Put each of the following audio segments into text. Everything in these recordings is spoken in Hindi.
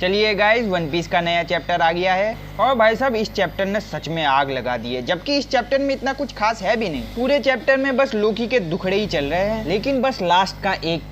चलिए गाइस, वन पीस का नया चैप्टर आ गया है और भाई साहब इस चैप्टर ने सच में आग लगा दी है। जबकि इस चैप्टर में इतना कुछ खास है भी नहीं, पूरे चैप्टर में बस लोकी के दुखड़े ही चल रहे हैं। लेकिन बस लास्ट का एक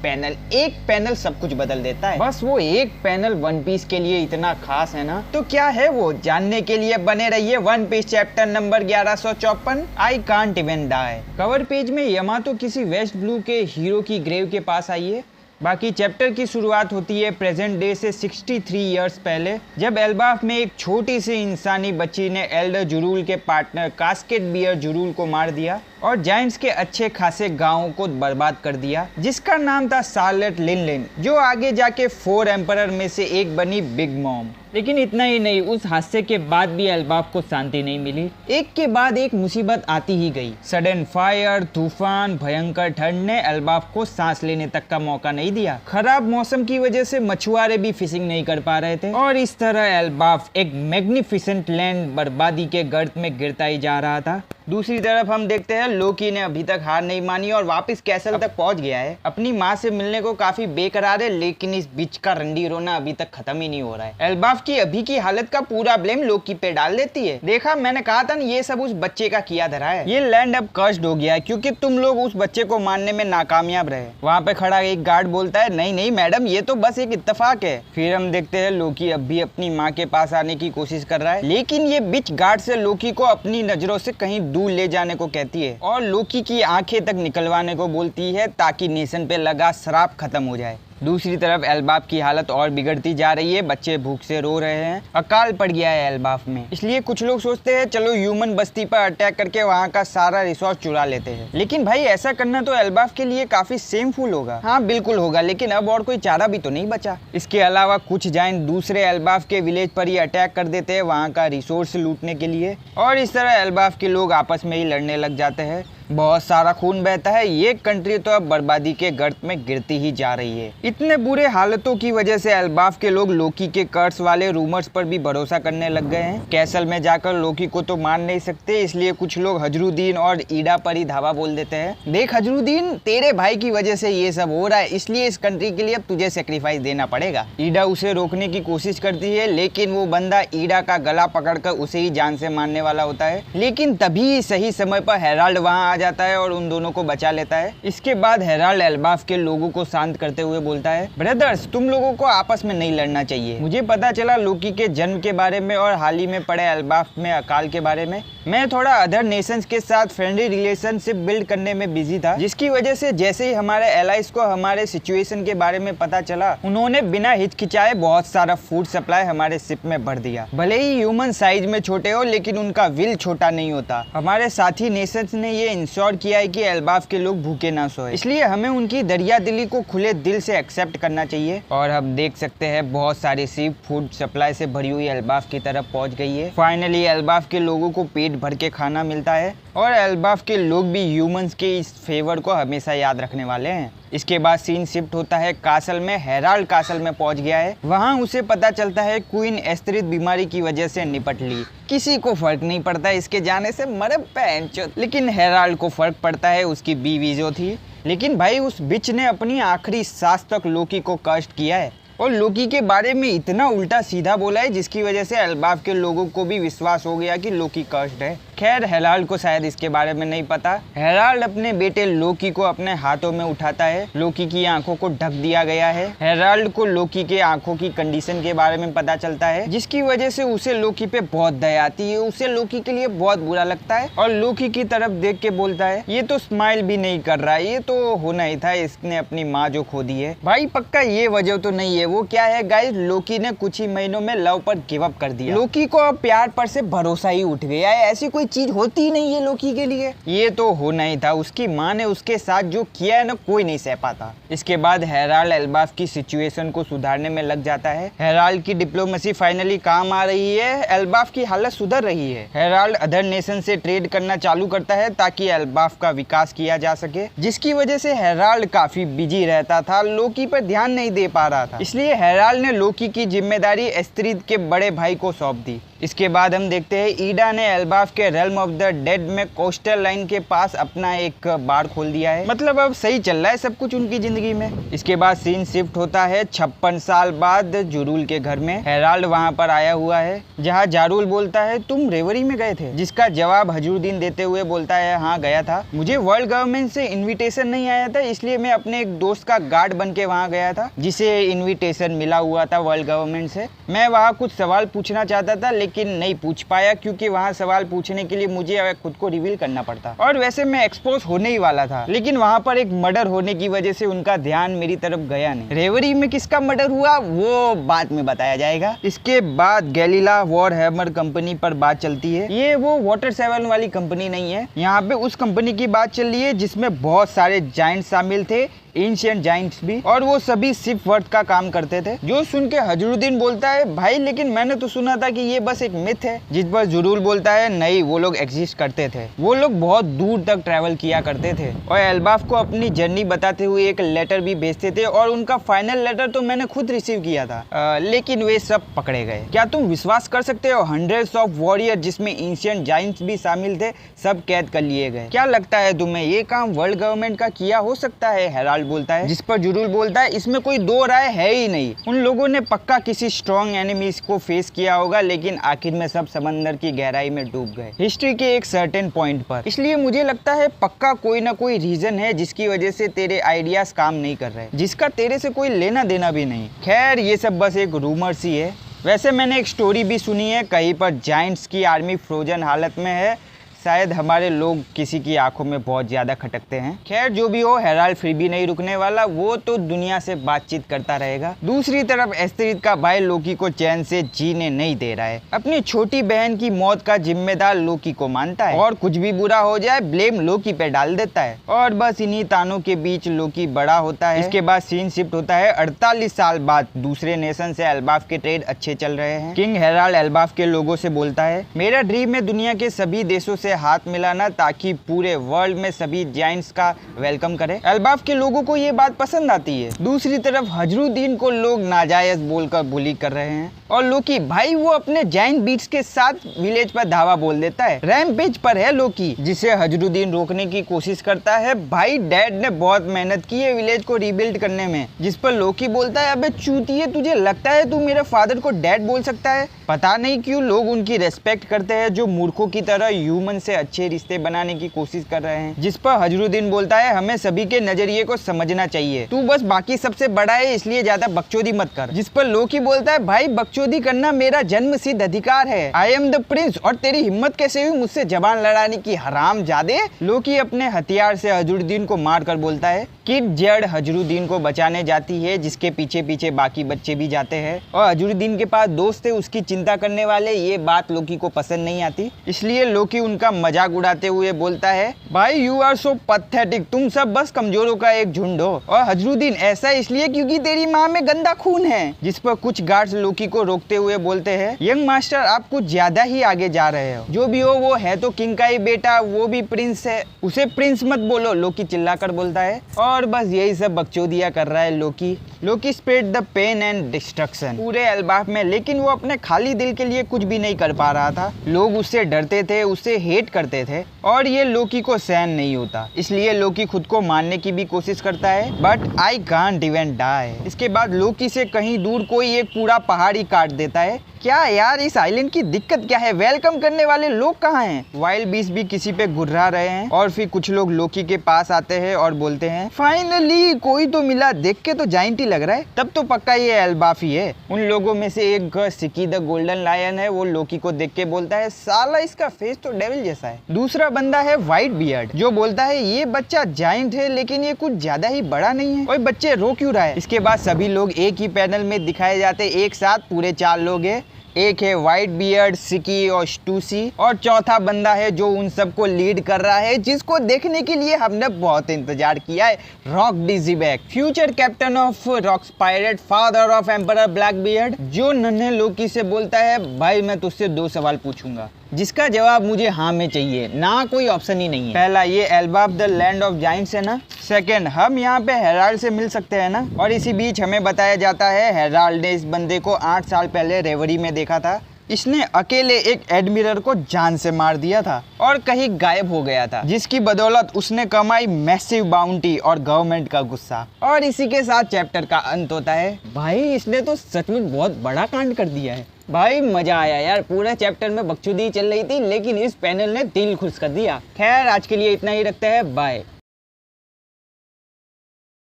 पैनल सब कुछ बदल देता है। बस वो एक पैनल वन पीस के लिए इतना खास है ना, तो क्या है वो जानने के लिए बने रहिए one piece chapter number 1154 I can't even die. Cover page में यमातो किसी वेस्ट ब्लू के हीरो की ग्रेव के पास आई है। बाकी चैप्टर की शुरुआत होती है प्रेजेंट डे से 63 इयर्स पहले, जब एल्बाफ में एक छोटी सी इंसानी बच्ची ने एल्डर जुरूल के पार्टनर कास्केट बियर जुरूल को मार दिया और जायंट्स के अच्छे खासे गांवों को बर्बाद कर दिया, जिसका नाम था शार्लेट लिनलिन, जो आगे जाके 4 एम्परर में से एक बनी बिग मॉम। लेकिन इतना ही नहीं, उस हादसे के बाद भी एल्बाफ को शांति नहीं मिली। एक के बाद एक मुसीबत आती ही गई। सडन फायर, तूफान, भयंकर ठंड ने एल्बाफ को सांस लेने तक का मौका नहीं दिया। खराब मौसम की वजह से मछुआरे भी फिशिंग नहीं कर पा रहे थे और इस तरह एल्बाफ एक मैग्निफिसेंट लैंड बर्बादी के गर्त में गिरता ही जा रहा था। दूसरी तरफ हम देखते हैं लोकी ने अभी तक हार नहीं मानी और वापस कैसल तक पहुंच गया है। अपनी माँ से मिलने को काफी बेकरार है, लेकिन इस बीच का रंडी रोना अभी तक खत्म ही नहीं हो रहा है। एल्बाफ की अभी की हालत का पूरा ब्लेम लोकी पे डाल देती है। देखा, मैंने कहा था ना, ये सब उस बच्चे का किया धरा है। ये लैंड अब कर्स्ड हो गया है क्योंकि तुम लोग उस बच्चे को मारने में नाकामयाब रहे। वहाँ पे खड़ा एक गार्ड बोलता है, नहीं नहीं मैडम, ये तो बस एक इत्तेफाक है। फिर हम देखते हैं लोकी अब भी अपनी माँ के पास आने की कोशिश कर रहा है, लेकिन ये बिच गार्ड से लोकी को अपनी नजरों से कहीं दूर ले जाने को कहती है और लोकी की आंखें तक निकलवाने को बोलती है ताकि नेशन पे लगा श्राप खत्म हो जाए। दूसरी तरफ एल्बाफ की हालत और बिगड़ती जा रही है। बच्चे भूख से रो रहे हैं, अकाल पड़ गया है एल्बाफ में। इसलिए कुछ लोग सोचते हैं चलो ह्यूमन बस्ती पर अटैक करके वहाँ का सारा रिसोर्स चुरा लेते हैं। लेकिन भाई ऐसा करना तो एल्बाफ के लिए काफी शेमफुल होगा। हाँ बिल्कुल होगा, लेकिन अब और कोई चारा भी तो नहीं बचा। इसके अलावा कुछ जायंट दूसरे एल्बाफ के विलेज पर ही अटैक कर देते हैं वहाँ का रिसोर्स लूटने के लिए और इस तरह एल्बाफ के लोग आपस में ही लड़ने लग जाते हैं। बहुत सारा खून बहता है। ये कंट्री तो अब बर्बादी के गर्त में गिरती ही जा रही है। इतने बुरे हालतों की वजह से एल्बाफ के लोग लोकी के कर्स वाले रूमर्स पर भी भरोसा करने लग गए हैं। कैसल में जाकर लोकी को तो मार नहीं सकते, इसलिए कुछ लोग हजरुद्दीन और ईडा पर ही धावा बोल देते हैं। देख हजरुद्दीन, तेरे भाई की वजह से ये सब हो रहा है, इसलिए इस कंट्री के लिए अब तुझे सेक्रीफाइस देना पड़ेगा। ईडा उसे रोकने की कोशिश करती है, लेकिन वो बंदा ईडा का गला पकड़कर उसे ही जान से मारने वाला होता है। लेकिन तभी सही समय पर हेराल्ड वहाँ आ जाता है और उन दोनों को बचा लेता है। इसके बाद हेराल्ड एल्बाफ के लोगों को शांत करते हुए बोलता है, ब्रदर्स, तुम लोगों को आपस में नहीं लड़ना चाहिए। मुझे पता चला लोकी के जन्म के बारे में और हाल ही में पड़े एल्बाफ में अकाल के बारे में। मैं थोड़ा अदर नेशंस के साथ फ्रेंडली रिलेशनशिप बिल्ड करने में बिजी था, जिसकी वजह से जैसे ही हमारे एलाइज को हमारे सिचुएशन के बारे में पता चला, उन्होंने बिना हिचकिचाए बहुत सारा फूड सप्लाई हमारे शिप में भर दिया। भले ही ह्यूमन साइज में छोटे हो, लेकिन उनका विल छोटा नहीं होता। हमारे साथी नेशंस ने ये इंश्योर किया है कि एल्बाफ के लोग भूखे ना सोए, इसलिए हमें उनकी दरिया दिली को खुले दिल से एक्सेप्ट करना चाहिए। और हम देख सकते हैं बहुत सारी शिप फूड सप्लाई से भरी हुई एल्बाफ की तरफ पहुंच गई है। फाइनली एल्बाफ के लोगों को पेट भर के खाना मिलता है और एल्बाफ के लोग भी ह्यूमंस के इस फेवर को हमेशा याद रखने वाले हैं। इसके बाद सीन शिफ्ट होता है कासल में। हेराल्ड कासल में पहुंच गया है। वहां उसे पता चलता है क्वीन एस्टेरिद बीमारी की वजह से निपट ली। किसी को फर्क नहीं पड़ता इसके जाने से, मरे पैंचोद। लेकिन हेराल्ड को फर्क पड़ता है, उसकी बीवी जो थी। लेकिन भाई उस बिच ने अपनी आखिरी सांस तक लोकी को कष्ट किया है और लोकी के बारे में इतना उल्टा सीधा बोला है, जिसकी वजह से एल्बाफ के लोगों को भी विश्वास हो गया कि लोकी कष्ट है। खैर हेराल्ड को शायद इसके बारे में नहीं पता। हेराल्ड अपने बेटे लोकी को अपने हाथों में उठाता है। लोकी की आंखों को ढक दिया गया है। हेराल्ड को लोकी के आंखों की कंडीशन के बारे में पता चलता है, जिसकी वजह से उसे लोकी पे बहुत दया आती है। उसे लोकी के लिए बहुत बुरा लगता है और लोकी की तरफ देख के बोलता है, ये तो स्माइल भी नहीं कर रहा है, ये तो होना ही था, इसने अपनी माँ जो खो दी है। भाई पक्का ये वजह तो नहीं है। वो क्या है गाइस, लोकी ने कुछ ही महीनों में लव पर गिव अप कर दिया। लोकी को अब प्यार पर से भरोसा ही उठ गया है। ऐसी कोई चीज होती ही नहीं है लोकी के लिए। ये तो होना ही था। उसकी माँ ने उसके साथ जो किया है ना, कोई नहीं सह पाता। इसके बाद हेराल्ड एल्बाफ की सिचुएशन को सुधारने में लग जाता है। हेराल्ड की डिप्लोमेसी फाइनली काम आ रही है। एल्बाफ की हालत सुधर रही है। हेराल्ड अदर नेशन से ट्रेड करना चालू करता है ताकि एल्बाफ का विकास किया जा सके, जिसकी वजह से हेराल्ड काफी बिजी रहता था, लोकी पर ध्यान नहीं दे पा रहा था। इसलिए हेराल्ड ने लोकी की जिम्मेदारी एस्टेरिद के बड़े भाई को सौंप दी। इसके बाद हम देखते हैं ईडा ने एल्बाफ के रेल्म ऑफ द डेड में कोस्टल लाइन के पास अपना एक बार खोल दिया है। मतलब अब सही चल रहा है सब कुछ उनकी जिंदगी में। इसके बाद सीन शिफ्ट होता है 56 साल बाद जरूल के घर में। हेराल्ड वहां पर आया हुआ है, जहां जारूल बोलता है तुम रेवरी में गए थे, जिसका जवाब हजरुद्दीन देते हुए बोलता है हाँ गया था। मुझे वर्ल्ड गवर्नमेंट से इनविटेशन नहीं आया था, इसलिए मैं अपने एक दोस्त का गार्ड बन के वहाँ गया था, जिसे इनविटेशन मिला हुआ था वर्ल्ड गवर्नमेंट से। मैं वहाँ कुछ सवाल पूछना चाहता था लेकिन नहीं पूछ पाया, क्योंकि वहाँ सवाल पूछने के लिए मुझे खुद को रिवील करना पड़ता, और वैसे मैं एक्सपोज होने ही वाला था। लेकिन वहाँ पर एक मर्डर होने की वजह से उनका ध्यान मेरी तरफ गया नहीं। रेवरी में किसका मर्डर हुआ वो बाद में बताया जाएगा। इसके बाद गैलीला वॉरहैमर कंपनी पर बात चलती है। ये वो वाटर 7 वाली कंपनी नहीं है, यहाँ पे उस कंपनी की बात चल रही है जिसमें बहुत सारे जायंट शामिल थे, एंशिएंट जाइंट्स भी, और वो सभी शिप वर्थ का काम करते थे। जो सुन के हजरुद्दीन बोलता है भाई लेकिन मैंने तो सुना था कि ये बस एक मिथ है। जिस पर जरूर बोलता है नहीं, वो लोग एग्जिस्ट करते थे, वो लोग बहुत दूर तक ट्रैवल किया करते थे और एल्बाफ को अपनी जर्नी बताते हुए एक लेटर भी भेजते थे, और उनका फाइनल लेटर तो मैंने खुद रिसीव किया था। लेकिन वे सब पकड़े गए। क्या तुम विश्वास कर सकते हो, हंड्रेड्स ऑफ वॉरियर जिसमें एंशिएंट जाइंट्स भी शामिल थे, सब कैद कर लिए गए। क्या लगता है तुम्हें ये काम वर्ल्ड गवर्नमेंट का किया हो सकता है? हेराल्ड बोलता है, जिस पर जरूर बोलता है इसमें कोई दो राय है ही नहीं। उन लोगों ने पक्का किसी स्ट्रॉन्ग एनिमीज को फेस किया होगा, लेकिन आखिर में सब समंदर की गहराई में डूब गए हिस्ट्री के एक सर्टेन पॉइंट पर। इसलिए मुझे लगता है पक्का कोई ना कोई रीजन है जिसकी वजह से तेरे आइडियाज काम नहीं कर रहे, जिसका तेरे से कोई लेना देना भी नहीं। खैर ये सब बस एक रूमर सी है। वैसे मैंने एक स्टोरी भी सुनी है, कहीं पर जाइंट्स की आर्मी फ्रोजन हालत में है, शायद हमारे लोग किसी की आंखों में बहुत ज्यादा खटकते हैं। खैर जो भी हो, हेराल्ड फिर भी नहीं रुकने वाला, वो तो दुनिया से बातचीत करता रहेगा। दूसरी तरफ एस्थरीद का भाई लोकी को चैन से जीने नहीं दे रहा है। अपनी छोटी बहन की मौत का जिम्मेदार लोकी को मानता है, और कुछ भी बुरा हो जाए ब्लेम लोकी पे डाल देता है, और बस इन्हीं तानों के बीच लोकी बड़ा होता है। इसके बाद सीन शिफ्ट होता है 48 साल बाद। दूसरे नेशन से एल्बाफ के ट्रेड अच्छे चल रहे हैं। किंग हेराल्ड एल्बाफ के लोगों से बोलता है मेरा ड्रीम है दुनिया के सभी देशों से हाथ मिलाना, ताकि पूरे वर्ल्ड में सभी जाइंट्स का वेलकम करे। एल्बाफ के लोगों को ये बात पसंद आती है। दूसरी तरफ हजरुद्दीन को लोग नाजायज बोलकर बुली कर रहे हैं, और लोकी भाई वो अपने जाइंट बीट्स के साथ विलेज पर धावा बोल देता है। रैम्पेज पर है लोकी, जिसे हजरुद्दीन रोकने की कोशिश करता है। भाई डैड ने बहुत मेहनत की है विलेज को रीबिल्ड करने में, जिस पर लोकी बोलता है अबे चूतिए, तुझे लगता है तू मेरे फादर को डैड बोल सकता है? पता नहीं क्यों लोग उनकी रेस्पेक्ट करते हैं, जो मूर्खों की तरह ह्यूमन से अच्छे रिश्ते बनाने की कोशिश कर रहे हैं। जिस पर हजरुद्दीन बोलता है हमें सभी के नजरिए को समझना चाहिए, तू बस बाकी सबसे बड़ा है इसलिए ज्यादा बकचोदी मत कर। जिस पर लोकी बोलता है भाई बकचोदी करना मेरा जन्म सिद्ध अधिकार है, आई एम द प्रिंस, और तेरी हिम्मत कैसे हुई मुझसे जबान लड़ाने की, हरामजादे। लोकी अपने हथियार से हजरुद्दीन को मार कर बोलता है। किड जड़ हजरुद्दीन को बचाने जाती है, जिसके पीछे पीछे बाकी बच्चे भी जाते हैं, और हजरुद्दीन के पास दोस्त है उसकी चिंता करने वाले। ये बात लोकी को पसंद नहीं आती, इसलिए लोकी उनका मजाक उड़ाते हुए बोलता है भाई यू आर सो पैथेटिक, तुम सब बस कमजोरों का एक झुंड हो। और हजरुद्दीन ऐसा इसलिए क्योंकि तेरी माँ में गंदा खून है। जिस पर कुछ गार्ड्स लोकी को रोकते हुए बोलते हैं यंग मास्टर आप कुछ ज्यादा ही आगे जा रहे हो, जो भी हो वो है तो किंग का ही बेटा, वो भी प्रिंस है, उसे प्रिंस मत बोलो, लोकी चिल्लाकर बोलता है। और बस यही सब बकचोदिया कर रहा है Loki. Loki spread the pain and destruction पूरे एल्बाफ में, लेकिन वो अपने खाली दिल के लिए कुछ भी नहीं कर पा रहा था। लोग उससे डरते थे, उससे हेट करते थे, और ये लोकी को सहन नहीं होता, इसलिए लोकी खुद को मारने की भी कोशिश करता है, but I can't even die. इसके बाद लोकी से कहीं दूर कोई एक पूरा पहाड़ ही काट देता है। क्या यार इस आइलैंड की दिक्कत क्या है, वेलकम करने वाले लोग कहाँ हैं? वाइल्ड बीस्ट भी किसी पे गुर्रा रहे हैं, और फिर कुछ लोग लोकी के पास आते हैं और बोलते हैं फाइनली कोई तो मिला, देख के तो जाइंट ही लग रहा है, तब तो पक्का ये एल्बाफ ही है। उन लोगों में से एक सिकी द गोल्डन लायन है, वो लोकी को देख के बोलता है साला इसका फेस तो डेविल जैसा है। दूसरा बंदा है व्हाइट बियर्ड, जो बोलता है ये बच्चा जाइंट है लेकिन ये कुछ ज्यादा ही बड़ा नहीं है, और बच्चे रो क्यों रहा है? इसके बाद सभी लोग एक ही पैनल में दिखाए जाते, एक साथ पूरे 4 लोग हैं। एक है व्हाइट बियर्ड, सिकी और स्टूसी, और चौथा बंदा है जो उन सबको लीड कर रहा है, जिसको देखने के लिए हमने बहुत इंतजार किया है, Rocks D Xebec, future captain of Rocks pirate, father of emperor Blackbeard, जो नन्हे लोकी से बोलता है भाई मैं तुझसे 2 सवाल पूछूंगा, जिसका जवाब मुझे हाँ में चाहिए, ना कोई ऑप्शन ही नहीं है। पहला, ये Elbaf the land of Giants है ना? सेकंड, हम यहाँ पे हेराल्ड से मिल सकते हैं ना? और इसी बीच हमें बताया जाता है हेराल्ड ने इस बंदे को 8 साल पहले रेवरी में देखा था, इसने अकेले एक एडमिरल को जान से मार दिया था और कहीं गायब हो गया था, जिसकी बदौलत उसने कमाई मैसिव बाउंटी और गवर्नमेंट का गुस्सा। और इसी के साथ चैप्टर का अंत होता है। भाई इसने तो सचमुच बहुत बड़ा कांड कर दिया है। भाई मजा आया यार, पूरे चैप्टर में बकचोदी चल रही थी लेकिन इस पैनल ने दिल खुश कर दिया। खैर आज के लिए इतना ही रखते हैं, बाय।